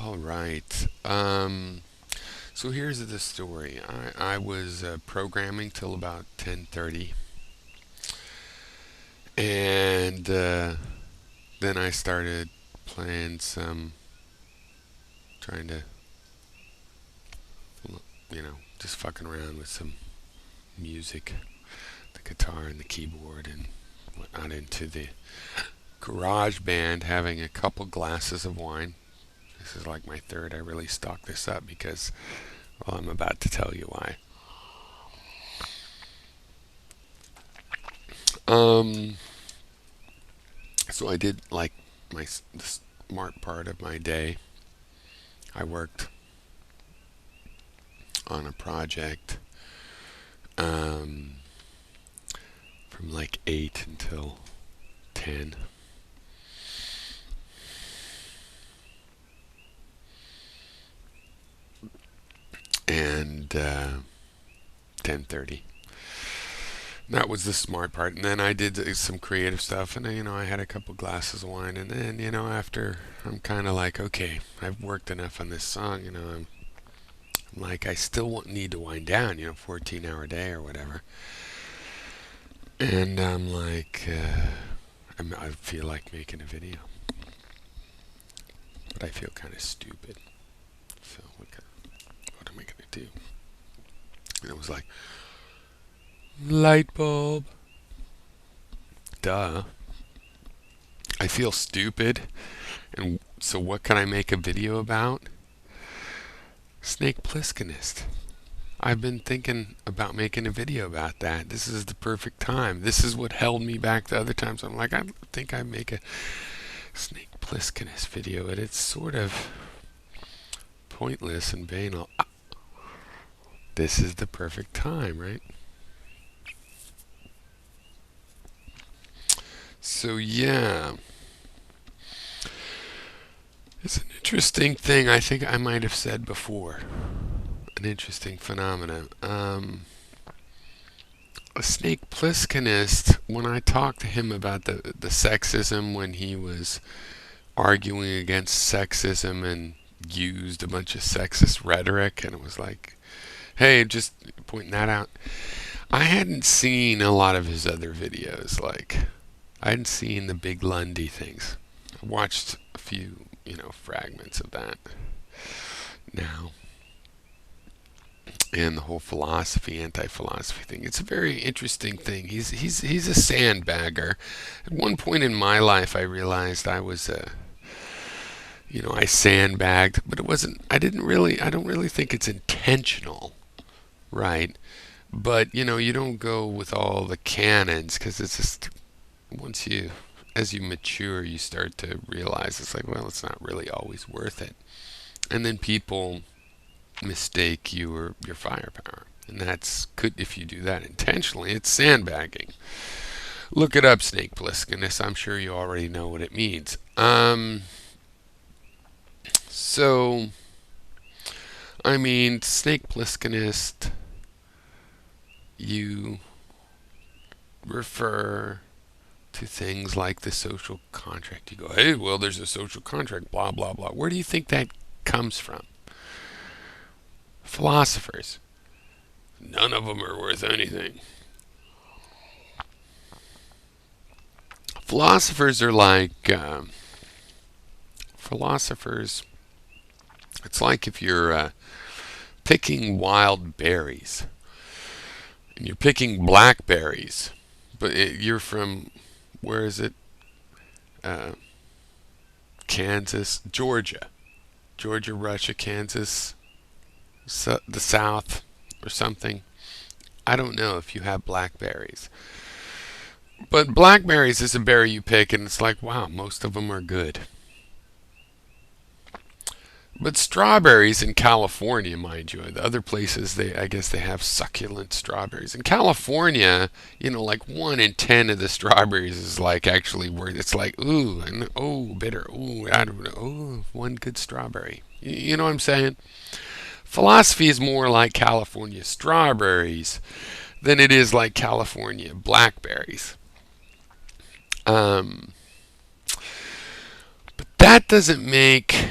All right. So here's the story. I was programming till about 10:30, and then I started playing some, trying to, just fucking around with some music, the guitar and the keyboard, and whatnot into the garage band, having a couple glasses of wine. This is like my third. I really stocked this up because, well, I'm about to tell you why. Um, so I did like the smart part of my day. I worked on a project um, from like 8 until 10. And 10:30. That was the smart part. And then I did some creative stuff, and I had a couple glasses of wine, and then after, I'm kind of like, okay, I've worked enough on this song. I'm like, I still need to wind down. 14-hour day or whatever. And I'm like, I feel like making a video, but I feel kind of stupid. So what am I gonna do? And it was like, light bulb. Duh. I feel stupid. And so what can I make a video about? Snake pliskinist. I've been thinking about making a video about that. This is the perfect time. This is what held me back the other times. I'm like, I think I'd make a snake pliskinist video, and it's sort of pointless and banal. This is the perfect time, right? So yeah, it's an interesting thing. I think I might have said before. An interesting phenomenon. A snake pliskinist, when I talked to him about the sexism, when he was arguing against sexism and used a bunch of sexist rhetoric, and it was like, hey, just pointing that out. I hadn't seen a lot of his other videos. Like, I hadn't seen the big Lundy things. I watched a few, fragments of that now. And the whole philosophy, anti-philosophy thing. It's a very interesting thing. He's a sandbagger. At one point in my life, I realized I was I sandbagged, but it wasn't. I didn't really. I don't really think it's intentional, right? But you don't go with all the cannons, because it's just, as you mature, you start to realize it's like, well, it's not really always worth it. And then people mistake your firepower, and that's could if you do that intentionally, it's sandbagging. Look it up, snake pliskinist. I'm sure you already know what it means. So I mean, snake pliskinist, you refer to things like the social contract. You go, hey, well, there's a social contract, blah blah blah. Where do you think that comes from? Philosophers. None of them are worth anything. Philosophers are like philosophers. It's like if you're picking wild berries, and you're picking blackberries, but you're from, where is it? Uh, Kansas, Georgia, Russia, Kansas, the South, or something. I don't know if you have blackberries. But blackberries is a berry you pick, and it's like, wow, most of them are good. But strawberries in California, mind you, the other places, I guess they have succulent strawberries. In California, like 1 in 10 of the strawberries is like actually worth. It's like, ooh, and oh, bitter, ooh, I don't know, ooh, one good strawberry. You know what I'm saying? Philosophy is more like California strawberries than it is like California blackberries. But that doesn't make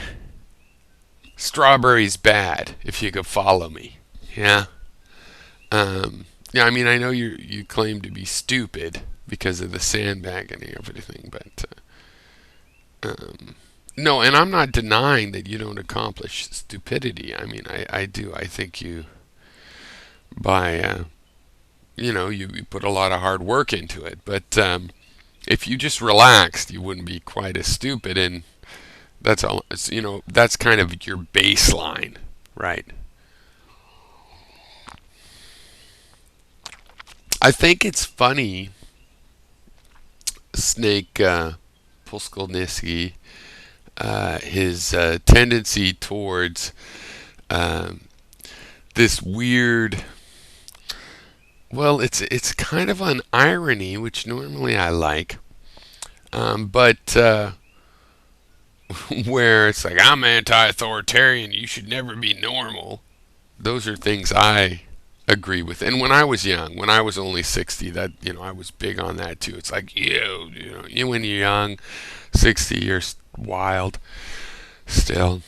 strawberries bad if you could follow me. Yeah. Yeah. I mean, I know you claim to be stupid because of the sandbagging and everything, but no. And I'm not denying that you don't accomplish stupidity. I mean, I do. I think you by you put a lot of hard work into it, but if you just relaxed, you wouldn't be quite as stupid. And that's all. That's kind of your baseline, right? I think it's funny, Snake Pliskinist, his tendency towards um, this weird. Well, it's kind of an irony, which normally I like, but where it's like I'm anti-authoritarian, you should never be normal. Those are things I agree with. And when I was young, when I was only 60, that I was big on that too. It's like you when you're young, 60, you're wild still.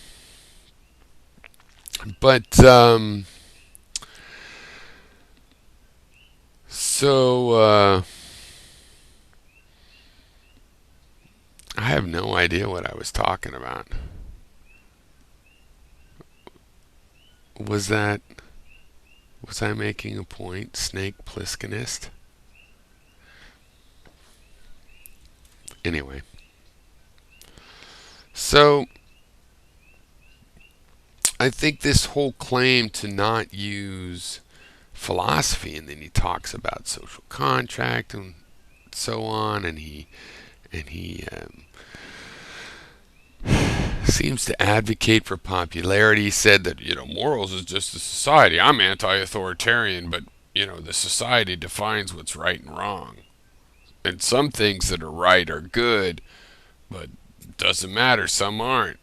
But so I have no idea what I was talking about. Was that was I making a point, Snake Pliskinist? Anyway, so I think this whole claim to not use philosophy, and then he talks about social contract and so on, and he seems to advocate for popularity. He said that morals is just a society. I'm anti-authoritarian, but the society defines what's right and wrong, and some things that are right are good, but it doesn't matter. Some aren't.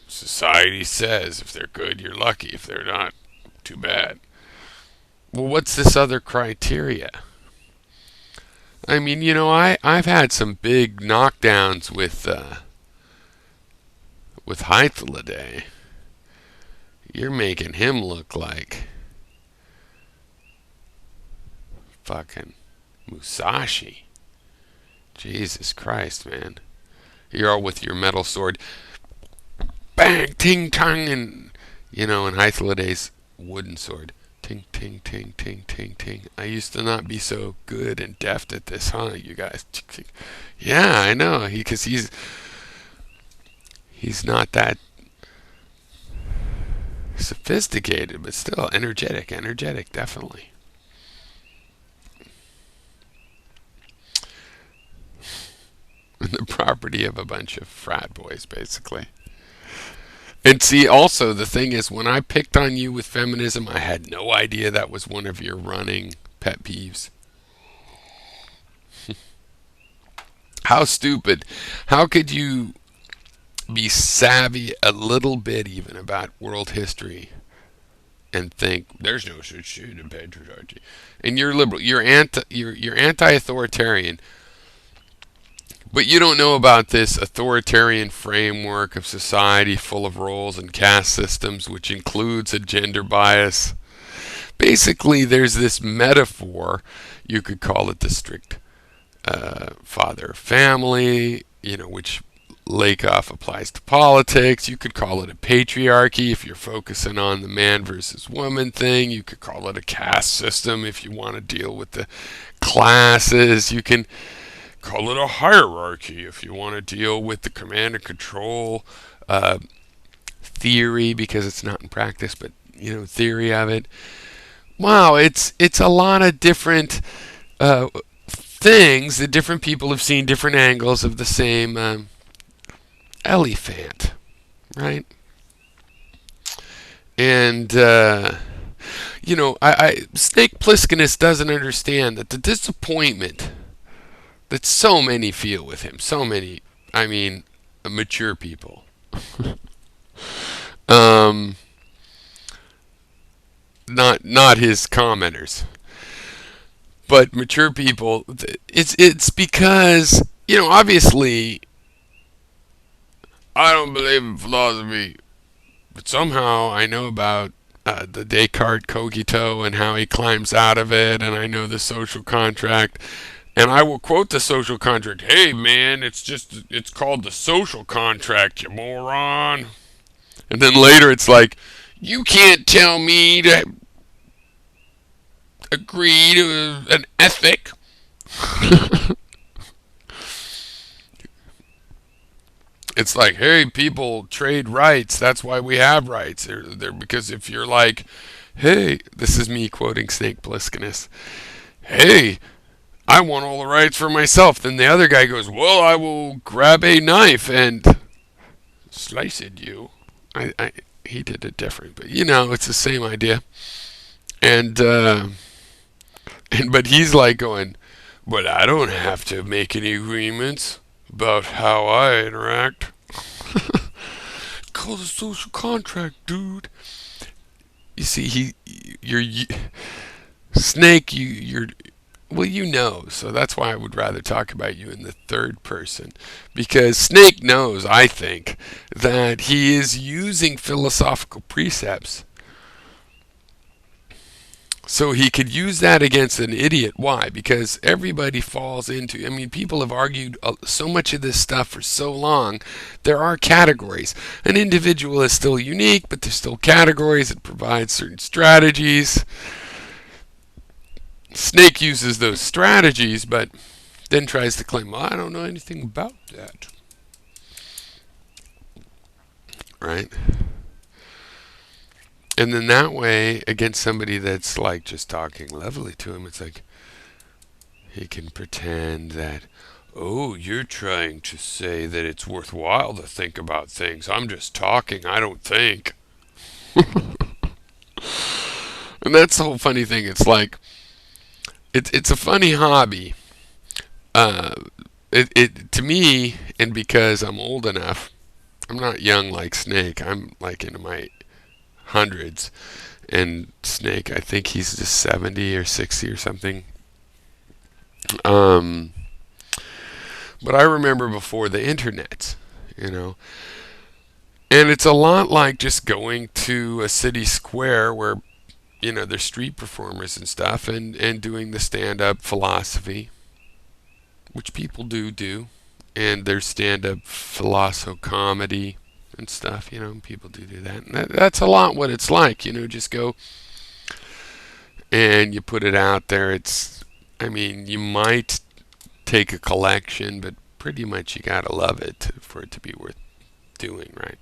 Society says if they're good, you're lucky. If they're not, too bad. Well, what's this other criteria? I mean, I've had some big knockdowns with Hythloday. You're making him look like fucking Musashi. Jesus Christ, man. You're all with your metal sword. Bang, ting, tang, and Hythloday's wooden sword. Ting, ting, ting, ting, ting, ting. I used to not be so good and deft at this, huh, you guys? Yeah, I know. Because he's not that sophisticated, but still energetic, definitely. The property of a bunch of frat boys, basically. And see, also, the thing is, when I picked on you with feminism, I had no idea that was one of your running pet peeves. How stupid. How could you be savvy a little bit even about world history and think there's no such thing in patriarchy? And you're liberal. You're anti-authoritarian. But you don't know about this authoritarian framework of society full of roles and caste systems, which includes a gender bias. Basically, there's this metaphor. You could call it the strict father of family, which Lakoff applies to politics. You could call it a patriarchy if you're focusing on the man versus woman thing. You could call it a caste system if you want to deal with the classes. You can call it a hierarchy if you want to deal with the command and control theory, because it's not in practice, but theory of it. Wow, it's a lot of different things that different people have seen different angles of the same elephant, right? And Snake Pliskinist doesn't understand that the disappointment that so many feel with him, so many, I mean, mature people. Not his commenters, but mature people. It's because obviously I don't believe in philosophy, but somehow I know about the Descartes cogito and how he climbs out of it, and I know the social contract. And I will quote the social contract. Hey, man, it's called the social contract, you moron. And then later it's like, you can't tell me to agree to an ethic. It's like, hey, people trade rights. That's why we have rights. Because if you're like, hey, this is me quoting Snake Plisskenus. Hey, I want all the rights for myself. Then the other guy goes, well, I will grab a knife and slice it you. He did it different, but it's the same idea. And but he's like going, but I don't have to make any agreements about how I interact. Called a social contract, dude. You see, Snake. You're well, so that's why I would rather talk about you in the third person. Because Snake knows, I think, that he is using philosophical precepts. So he could use that against an idiot. Why? Because everybody falls into, people have argued so much of this stuff for so long. There are categories. An individual is still unique, but there's still categories that provide certain strategies. Snake uses those strategies, but then tries to claim, well, I don't know anything about that. Right? And then that way, against somebody that's like just talking levelly to him, it's like he can pretend that, oh, you're trying to say that it's worthwhile to think about things. I'm just talking, I don't think. And that's the whole funny thing. It's like, it's a funny hobby. It to me, and because I'm old enough, I'm not young like Snake. I'm like into my hundreds, and Snake, I think he's just 70 or 60 or something. Um, but I remember before the internet, and it's a lot like just going to a city square where there's street performers and stuff, and doing the stand-up philosophy, which people do, and there's stand-up philosopho comedy and stuff. People do that. And that's a lot what it's like. Just go and you put it out there. You might take a collection, but pretty much you gotta love it for it to be worth doing, right?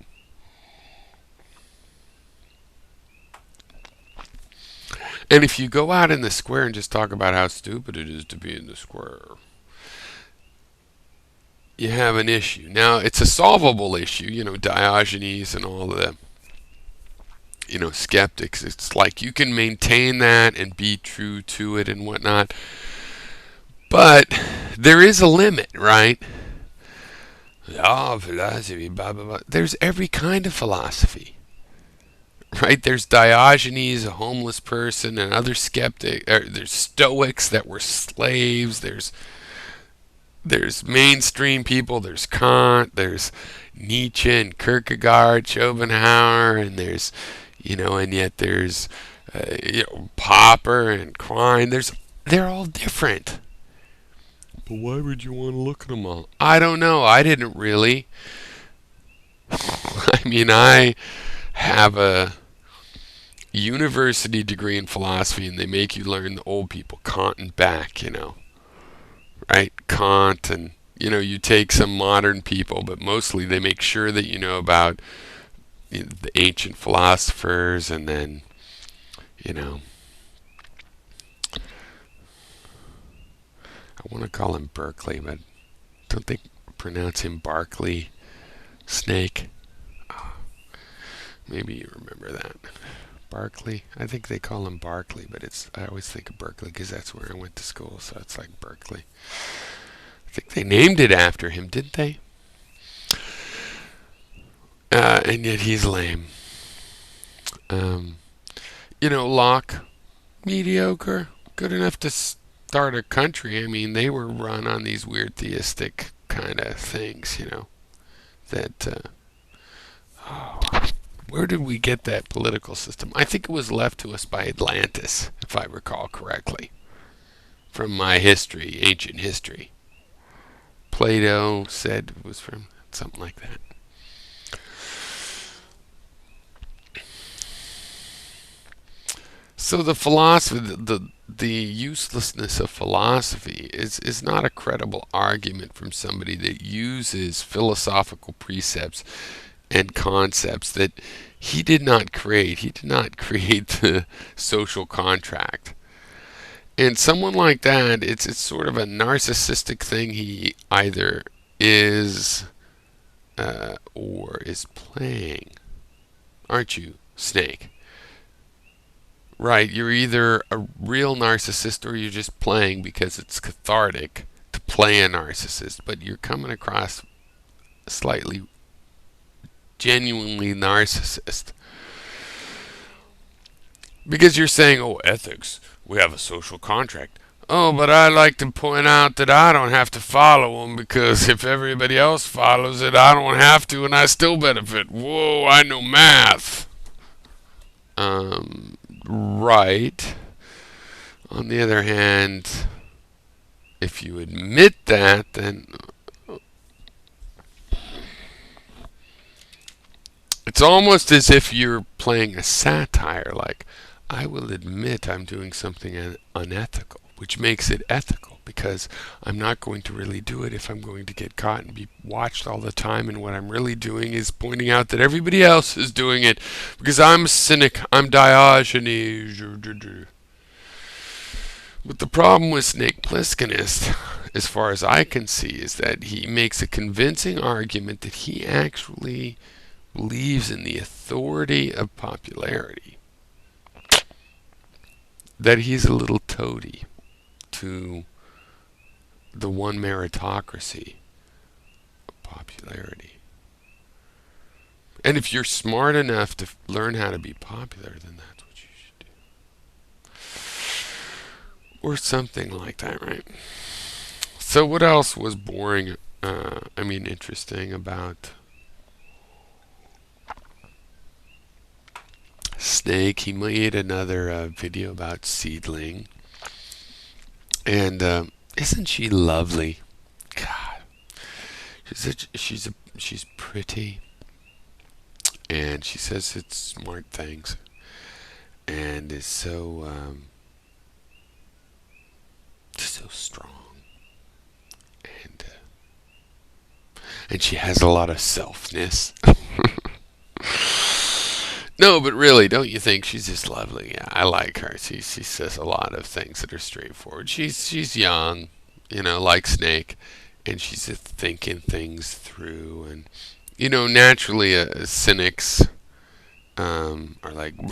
And if you go out in the square and just talk about how stupid it is to be in the square, you have an issue. Now, it's a solvable issue, Diogenes and all the, skeptics. It's like you can maintain that and be true to it and whatnot. But there is a limit, right? Oh, philosophy, blah, blah, blah. There's every kind of philosophy. Right? There's Diogenes, a homeless person, and other skeptics. There's Stoics that were slaves. There's mainstream people. There's Kant. There's Nietzsche and Kierkegaard, Schopenhauer, and there's, and yet there's, Popper and Quine. They're all different. But why would you want to look at them all? I don't know. I didn't really. I have a university degree in philosophy, and they make you learn the old people, Kant and back, right? Kant, and you take some modern people, but mostly they make sure that you know about the ancient philosophers, and then I want to call him Berkeley, but don't they pronounce him Barkley? Snake. Oh, maybe you remember that. Barkley. I think they call him Barkley, but I always think of Berkeley because that's where I went to school, so it's like Berkeley. I think they named it after him, didn't they? And yet he's lame. Locke, mediocre, good enough to start a country. They were run on these weird theistic kind of things, that Where did we get that political system? I think it was left to us by Atlantis, if I recall correctly, from my history, ancient history. Plato said it was from something like that. So the philosophy, the uselessness of philosophy is not a credible argument from somebody that uses philosophical precepts and concepts that he did not create. He did not create the social contract. And someone like that, it's sort of a narcissistic thing. He either is or is playing. Aren't you, Snake? Right, you're either a real narcissist or you're just playing because it's cathartic to play a narcissist, but you're coming across slightly genuinely narcissist. Because you're saying, oh, ethics, we have a social contract. Oh, but I like to point out that I don't have to follow them because if everybody else follows it, I don't have to and I still benefit. Whoa, I know math. Right. On the other hand, if you admit that, then it's almost as if you're playing a satire, like, I will admit I'm doing something unethical, which makes it ethical, because I'm not going to really do it if I'm going to get caught and be watched all the time, and what I'm really doing is pointing out that everybody else is doing it, because I'm a cynic, I'm Diogenes. But the problem with Snake Plisskenist, as far as I can see, is that he makes a convincing argument that he actually believes in the authority of popularity. That he's a little toady to the one meritocracy of popularity. And if you're smart enough to learn how to be popular, then that's what you should do. Or something like that, right? So what else was boring, interesting about Snake? He made another video about Seedling. And isn't she lovely? God, she's pretty, and she says it's smart things, and is so strong, and she has a lot of selfness. No, but really, don't you think she's just lovely? Yeah, I like her. She says a lot of things that are straightforward. She's young, like Snake, and she's just thinking things through. And naturally, cynics are like, don't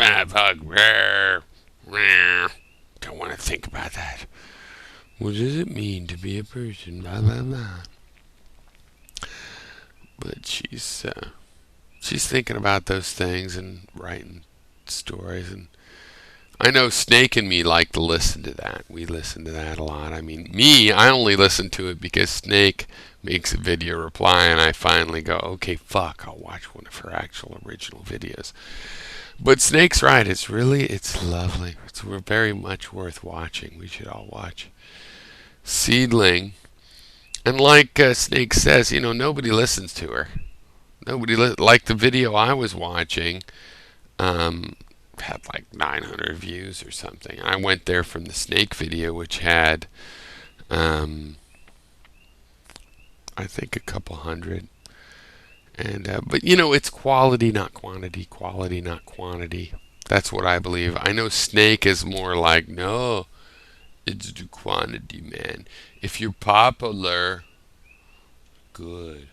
want to think about that. What does it mean to be a person? Blah blah blah. But she's thinking about those things and writing stories, and I know Snake and me like to listen to that. We listen to that a lot. I only listen to it because Snake makes a video reply and I finally go, okay, fuck, I'll watch one of her actual original videos. But Snake's right, it's lovely. It's very much worth watching. We should all watch Seedling. And like Snake says, nobody listens to her. Nobody like the video I was watching had like 900 views or something. I went there from the Snake video, which had I think a couple hundred. And but it's quality, not quantity. Quality, not quantity. That's what I believe. I know Snake is more like, no, it's the quantity, man. If you're popular, good.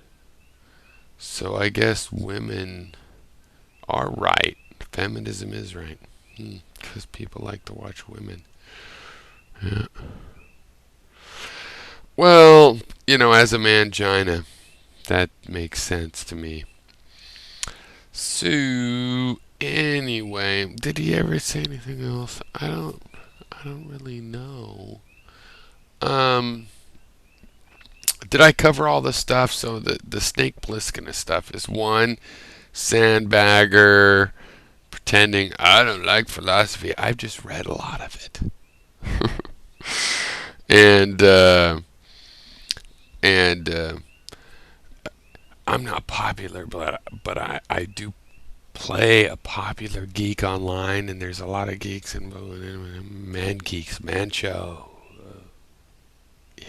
So I guess women are right. Feminism is right. Because people like to watch women. Yeah. Well, as a mangina, that makes sense to me. So, anyway, did he ever say anything else? I don't really know. Did I cover all the stuff? So the Snake Plisskenist stuff is one, sandbagger, pretending I don't like philosophy. I've just read a lot of it. and and I'm not popular, but I do play a popular geek online, and there's a lot of geeks and man geeks, man show. Yeah.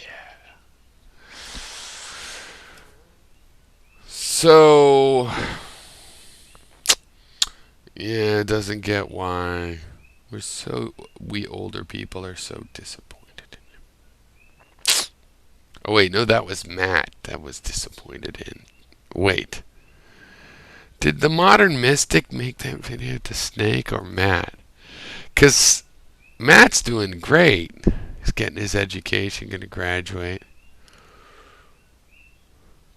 So yeah, it doesn't get why we older people are so disappointed in him. Oh wait, no, that was Matt that was disappointed in. Wait. Did the modern mystic make that video to Snake or Matt? Because Matt's doing great. He's getting his education, going to graduate.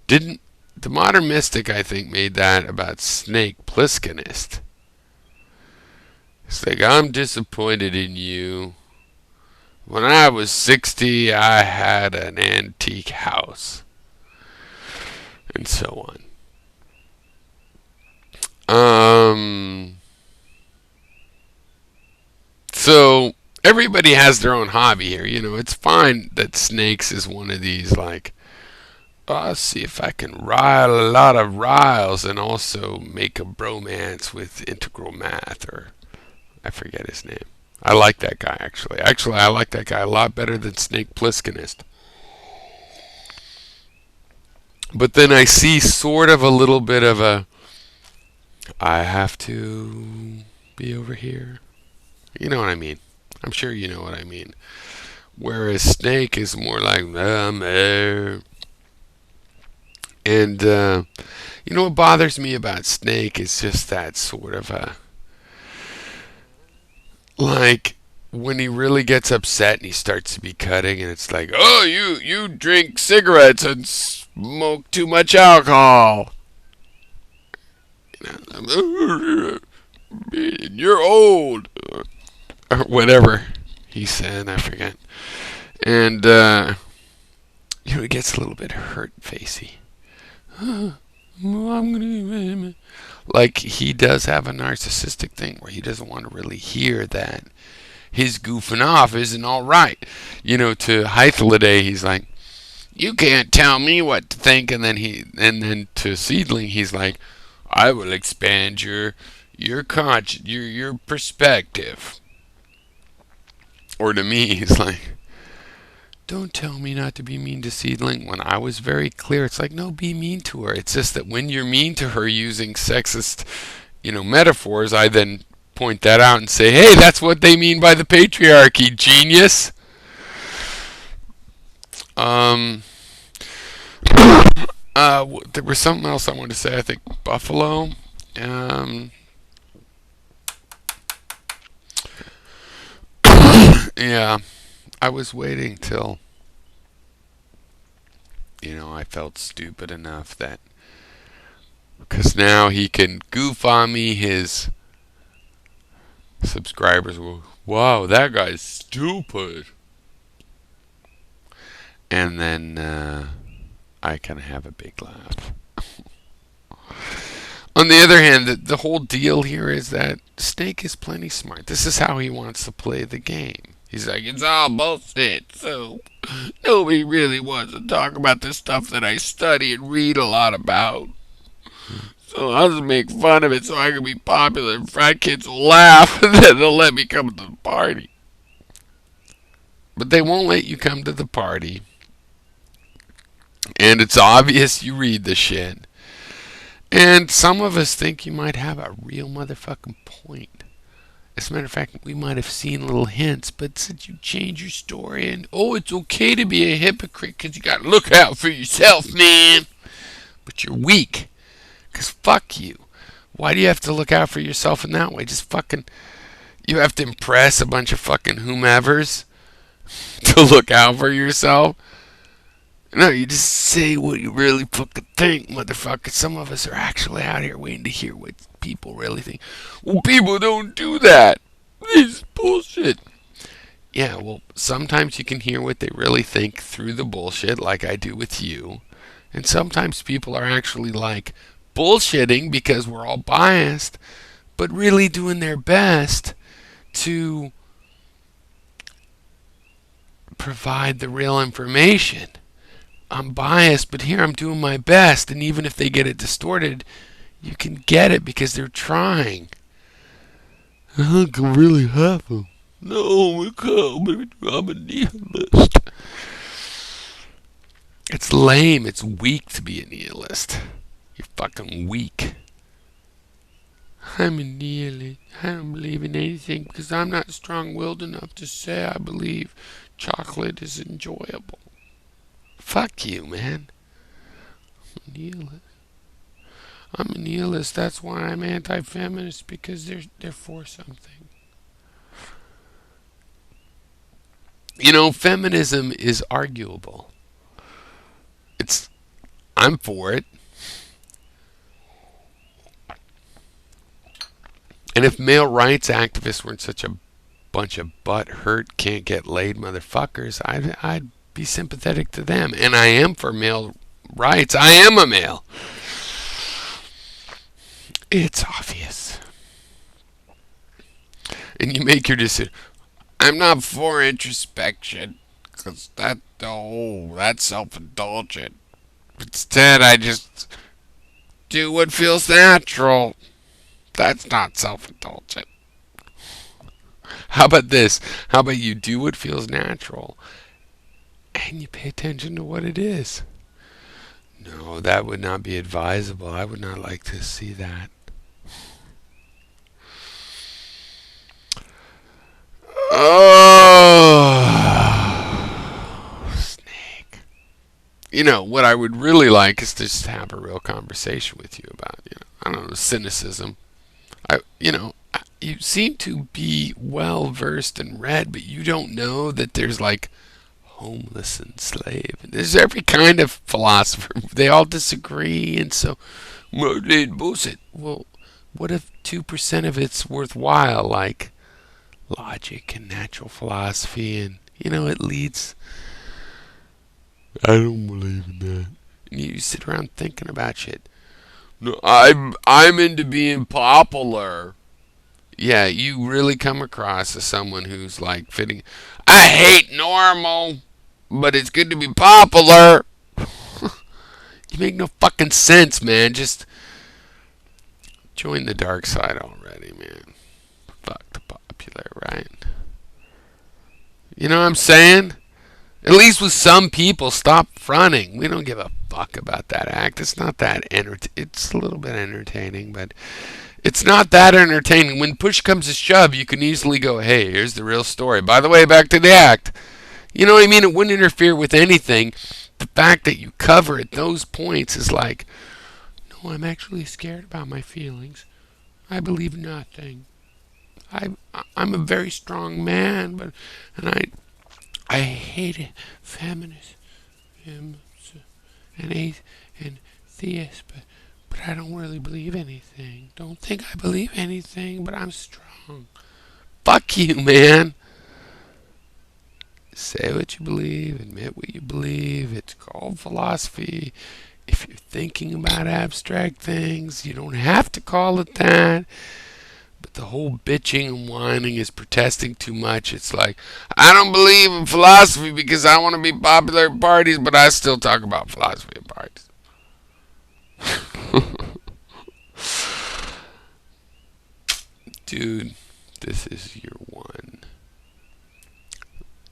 Didn't the modern mystic, I think, made that about snakepliskinist? It's like, I'm disappointed in you. When I was 60, I had an antique house. And so on. So everybody has their own hobby here. You know, it's fine that Snakes is one of these, like, oh, I'll see if I can rile a lot of riles and also make a bromance with integral math, or I forget his name. I like that guy, actually. Actually, I like that guy a lot better than Snake Pliskinist. But then I see sort of a little bit of a, I have to be over here. You know what I mean? I'm sure you know what I mean. Whereas Snake is more like, I'm there. And, you know what bothers me about Snake is just that sort of a, like, when he really gets upset and he starts to be cutting, and it's like, oh, you drink cigarettes and smoke too much alcohol. You're old. Or whatever he said, I forget. And, you know, he gets a little bit hurt-facey. Like, he does have a narcissistic thing where he doesn't want to really hear that his goofing off isn't all right. You know, to Hythloday, he's like, you can't tell me what to think. And then to Seedling, he's like, I will expand your perspective. Or to me, he's like, don't tell me not to be mean to Seedling when I was very clear. It's like, no, be mean to her. It's just that when you're mean to her using sexist, you know, metaphors, I then point that out and say, hey, that's what they mean by the patriarchy, genius. There was something else I wanted to say. I think Buffalo. Yeah, I was waiting till, you know, I felt stupid enough that, because now he can goof on me, his subscribers will, wow, that guy's stupid. And then I can have a big laugh. On the other hand, the whole deal here is that Snake is plenty smart. This is how he wants to play the game. He's like, it's all bullshit, so nobody really wants to talk about the stuff that I study and read a lot about. So I'll just make fun of it so I can be popular, and frat kids will laugh, and then they'll let me come to the party. But they won't let you come to the party. And it's obvious you read the shit. And some of us think you might have a real motherfucking point. As a matter of fact, we might have seen little hints, but since you change your story and, oh, it's okay to be a hypocrite because you got to look out for yourself, man. But you're weak. Because fuck you. Why do you have to look out for yourself in that way? Just fucking, you have to impress a bunch of fucking whomevers to look out for yourself. No, you just say what you really fucking think, motherfucker. Some of us are actually out here waiting to hear what people really think. Well, people don't do that. This is bullshit. Yeah, well, sometimes you can hear what they really think through the bullshit, like I do with you. And sometimes people are actually like bullshitting because we're all biased, but really doing their best to provide the real information. I'm biased, but here I'm doing my best, and even if they get it distorted, you can get it because they're trying. It can really happen. No, it can't. I'm a nihilist. It's lame. It's weak to be a nihilist. You're fucking weak. I'm a nihilist. I don't believe in anything because I'm not strong-willed enough to say I believe chocolate is enjoyable. Fuck you, man. I'm a nihilist. I'm a nihilist. That's why I'm anti-feminist, because they're for something. You know, feminism is arguable. I'm for it. And if male rights activists weren't such a bunch of butt-hurt, can't-get-laid motherfuckers, I'd be sympathetic to them. And I am for male rights. I am a male. It's obvious. And you make your decision. I'm not for introspection, because that's self-indulgent. Instead, I just do what feels natural. That's not self-indulgent. How about this? How about you do what feels natural and you pay attention to what it is? No, that would not be advisable. I would not like to see that. Oh, snake. You know, what I would really like is to just have a real conversation with you about, I don't know, cynicism. You seem to be well versed and read, but you don't know that there's like homeless and slave. There's every kind of philosopher. They all disagree, and so bullshit. Well, what if 2% of it's worthwhile, like logic and natural philosophy, and it leads. I don't believe in that. And you sit around thinking about shit. No, I'm into being popular. Yeah, you really come across as someone who's like fitting. I hate normal, but it's good to be popular. You make no fucking sense, man. Just join the dark side already, man. Fuck the popular, right? You know what I'm saying? At least with some people, stop fronting. We don't give a fuck about that act. It's not that it's a little bit entertaining, but it's not that entertaining. When push comes to shove, you can easily go, hey, here's the real story. By the way, back to the act. You know what I mean? It wouldn't interfere with anything. The fact that you cover at those points is like, no, I'm actually scared about my feelings. I believe nothing. I'm a very strong man, and I hate it. Feminist and theist, but I don't really believe anything. Don't think I believe anything, but I'm strong. Fuck you, man. Say what you believe, admit what you believe. It's called philosophy. If you're thinking about abstract things, you don't have to call it that. But the whole bitching and whining is protesting too much. It's like, I don't believe in philosophy because I want to be popular at parties, but I still talk about philosophy at parties. Dude, this is your one.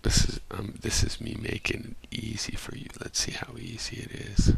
This is me making it easy for you. Let's see how easy it is.